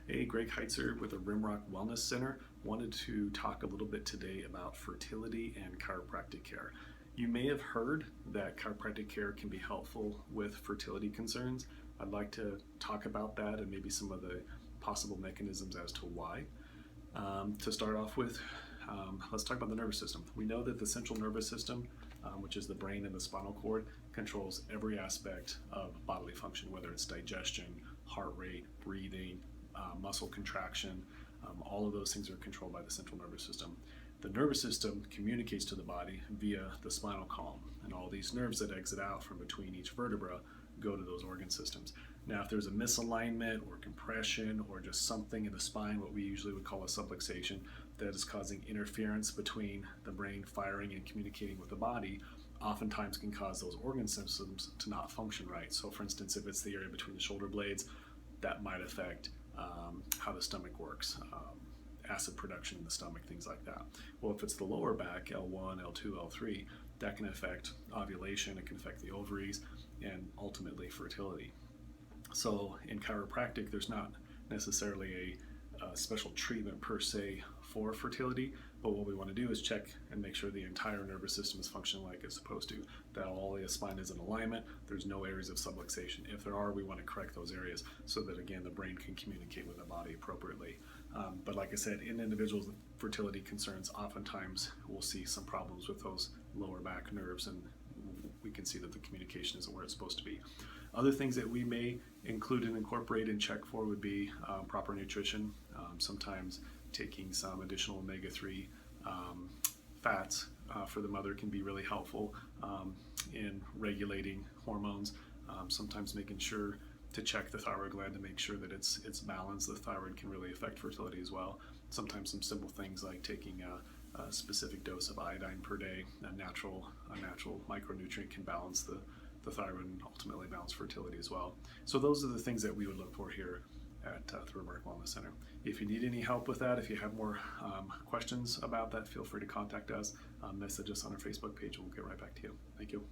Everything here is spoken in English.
Hey, Greg Heitzer with the Rimrock Wellness Center. Wanted to talk a little bit today about fertility and chiropractic care. You may have heard that chiropractic care can be helpful with fertility concerns. I'd like to talk about that and maybe some of the possible mechanisms as to why. To start off with, let's talk about the nervous system. We know that the central nervous system, which is the brain and the spinal cord, controls every aspect of bodily function, whether it's digestion, heart rate, breathing, muscle contraction. All of those things are controlled by the central nervous system. The nervous system communicates to the body via the spinal column, and all these nerves that exit out from between each vertebra go to those organ systems. Now, if there's a misalignment or compression or just something in the spine, what we usually would call a subluxation, that is causing interference between the brain firing and communicating with the body, oftentimes can cause those organ systems to not function right. So for instance, if it's the area between the shoulder blades, that might affect how the stomach works, acid production in the stomach, things like that. Well, if it's the lower back, L1, L2, L3, that can affect ovulation, it can affect the ovaries, and ultimately fertility. So in chiropractic, there's not necessarily a special treatment per se for fertility, but what we want to do is check and make sure the entire nervous system is functioning like it's supposed to, that all the spine is in alignment, there's no areas of subluxation. If there are, we want to correct those areas so that, again, the brain can communicate with the body appropriately. But like I said, in individuals with fertility concerns, oftentimes we'll see some problems with those lower back nerves, and we can see that the communication isn't where it's supposed to be. Other things that we may include and incorporate and check for would be proper nutrition. Sometimes taking some additional omega-3 fats for the mother can be really helpful in regulating hormones. Sometimes making sure to check the thyroid gland to make sure that it's balanced. The thyroid can really affect fertility as well. Sometimes some simple things like taking a specific dose of iodine per day, a natural micronutrient, can balance the thyroid and ultimately balance fertility as well. So those are the things that we would look for here at the Rimrock Wellness Center. If you need any help with that, if you have more questions about that, feel free to contact us, message us on our Facebook page, and we'll get right back to you. Thank you.